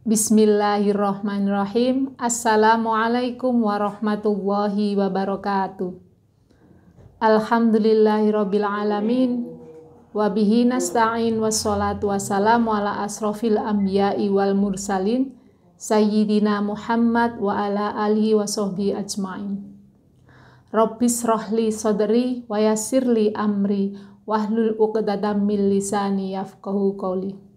Bismillahirrahmanirrahim. Assalamualaikum warahmatullahi wabarakatuh. Alhamdulillahirabbil alamin. Wabihi nasta'in wassalatu wassalamu ala asrofil anbiya'i wal mursalin Sayyidina Muhammad wa ala alihi wa sahbihi ajma'in. Rabbis rohli sodri wa yassirli amri wahlul uqdatam min lisani yafqahu qawli.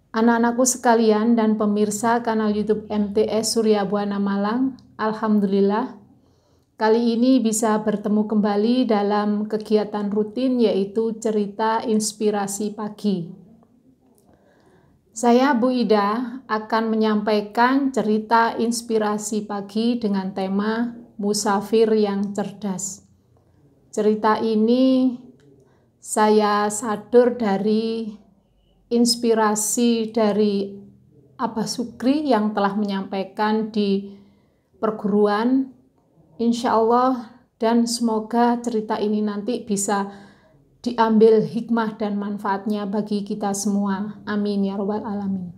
Anak-anakku sekalian dan pemirsa kanal YouTube MTS Surya Buana Malang, alhamdulillah kali ini bisa bertemu kembali dalam kegiatan rutin yaitu cerita inspirasi pagi. Saya Bu Ida akan menyampaikan cerita inspirasi pagi dengan tema Musafir yang Cerdas. Cerita ini saya sadur dari inspirasi dari Abah Sukri yang telah menyampaikan di perguruan, insya Allah, dan semoga cerita ini nanti bisa diambil hikmah dan manfaatnya bagi kita semua. Amin ya robbal alamin.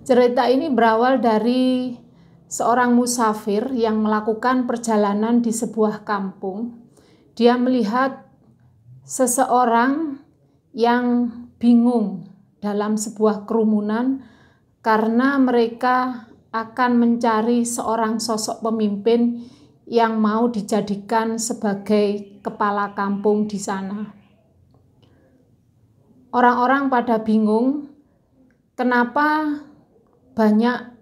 Cerita ini berawal dari seorang musafir yang melakukan perjalanan di sebuah kampung. Dia melihat seseorang yang bingung dalam sebuah kerumunan karena mereka akan mencari seorang sosok pemimpin yang mau dijadikan sebagai kepala kampung di sana. Orang-orang pada bingung kenapa banyak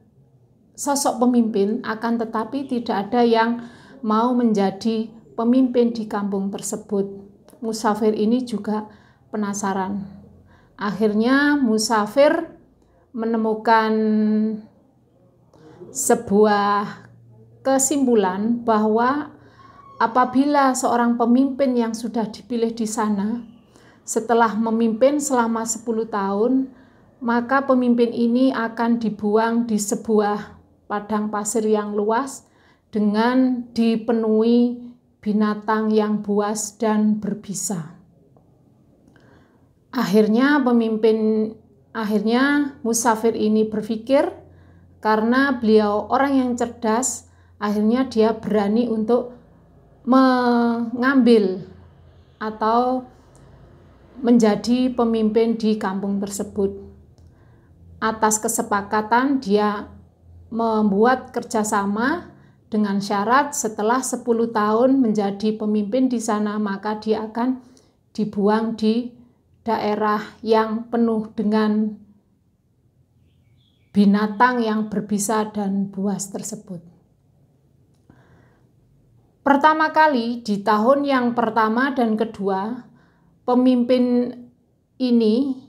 sosok pemimpin akan tetapi tidak ada yang mau menjadi pemimpin di kampung tersebut. Musafir ini juga penasaran. Akhirnya musafir menemukan sebuah kesimpulan bahwa apabila seorang pemimpin yang sudah dipilih di sana setelah memimpin selama 10 tahun, maka pemimpin ini akan dibuang di sebuah padang pasir yang luas dengan dipenuhi binatang yang buas dan berbisa. Akhirnya musafir ini berpikir, karena beliau orang yang cerdas, akhirnya dia berani untuk mengambil atau menjadi pemimpin di kampung tersebut. Atas kesepakatan dia membuat kerjasama dengan syarat setelah 10 tahun menjadi pemimpin di sana, maka dia akan dibuang di daerah yang penuh dengan binatang yang berbisa dan buas tersebut. Pertama kali di tahun yang pertama dan kedua, pemimpin ini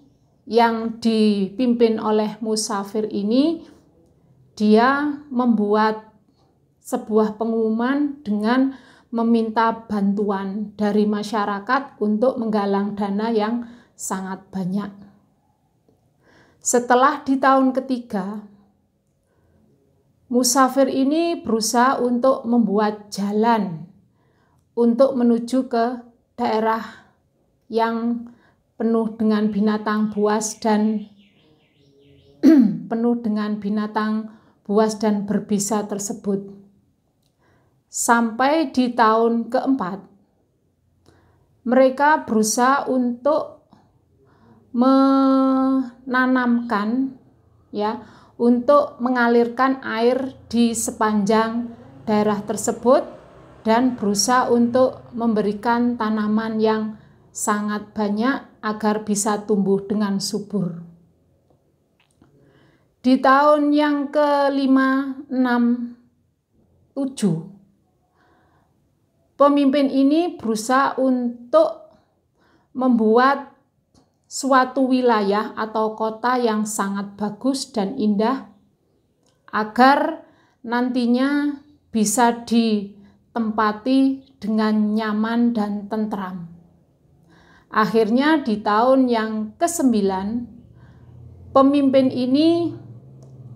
yang dipimpin oleh musafir ini, dia membuat sebuah pengumuman dengan meminta bantuan dari masyarakat untuk menggalang dana yang sangat banyak. Setelah di tahun ketiga, musafir ini berusaha untuk membuat jalan untuk menuju ke daerah yang penuh dengan binatang buas dan berbisa tersebut. Sampai di tahun keempat, mereka berusaha untuk menanamkan, untuk mengalirkan air di sepanjang daerah tersebut dan berusaha untuk memberikan tanaman yang sangat banyak agar bisa tumbuh dengan subur. Di tahun yang ke-5, 6, 7, pemimpin ini berusaha untuk membuat suatu wilayah atau kota yang sangat bagus dan indah agar nantinya bisa ditempati dengan nyaman dan tentram. Akhirnya di tahun yang ke-9, pemimpin ini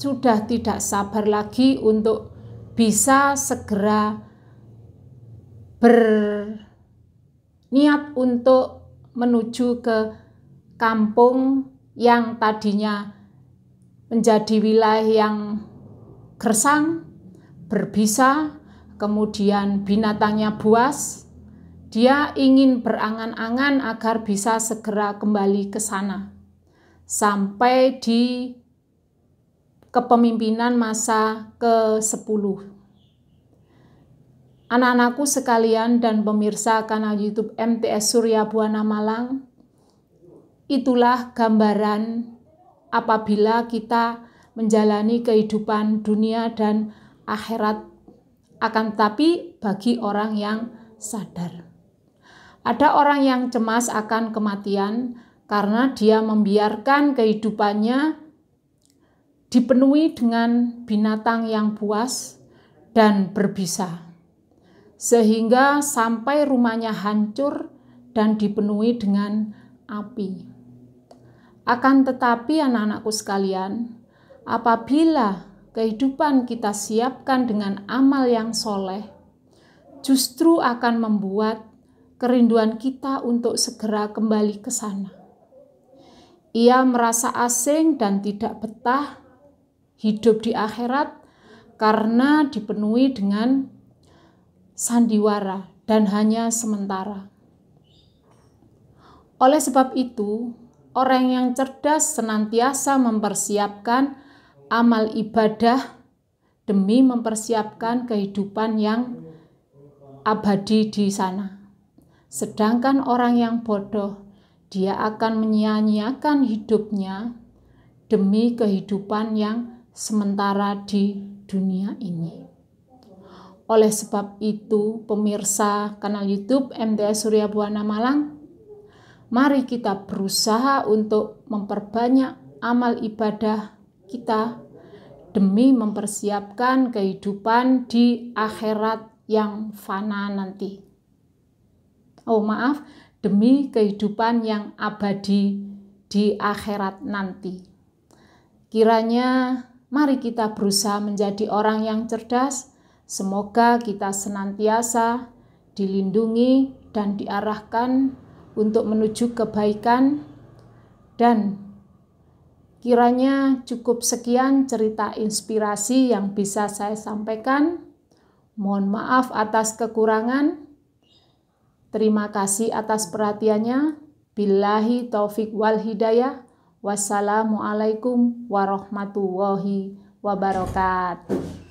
sudah tidak sabar lagi untuk bisa segera berniat untuk menuju ke kampung yang tadinya menjadi wilayah yang gersang, berbisa, kemudian binatangnya buas. Dia ingin berangan-angan agar bisa segera kembali ke sana. Sampai di kepemimpinan masa ke-10. Anak-anakku sekalian dan pemirsa kanal YouTube MTS Surya Buana Malang, itulah gambaran apabila kita menjalani kehidupan dunia dan akhirat, akan tetapi bagi orang yang sadar. Ada orang yang cemas akan kematian karena dia membiarkan kehidupannya dipenuhi dengan binatang yang buas dan berbisa, sehingga sampai rumahnya hancur dan dipenuhi dengan api. Akan tetapi anak-anakku sekalian, apabila kehidupan kita siapkan dengan amal yang soleh, justru akan membuat kerinduan kita untuk segera kembali ke sana. Ia merasa asing dan tidak betah hidup di akhirat karena dipenuhi dengan sandiwara dan hanya sementara. Oleh sebab itu, orang yang cerdas senantiasa mempersiapkan amal ibadah demi mempersiapkan kehidupan yang abadi di sana. Sedangkan orang yang bodoh, dia akan menyia-nyiakan hidupnya demi kehidupan yang sementara di dunia ini. Oleh sebab itu, pemirsa kanal YouTube MTS Surya Buana Malang, mari kita berusaha untuk memperbanyak amal ibadah kita demi mempersiapkan kehidupan di akhirat yang fana nanti. Demi kehidupan yang abadi di akhirat nanti. Kiranya mari kita berusaha menjadi orang yang cerdas. Semoga kita senantiasa dilindungi dan diarahkan untuk menuju kebaikan. Dan kiranya cukup sekian cerita inspirasi yang bisa saya sampaikan. Mohon maaf atas kekurangan. Terima kasih atas perhatiannya. Billahi taufik wal hidayah. Wassalamualaikum warahmatullahi wabarakatuh.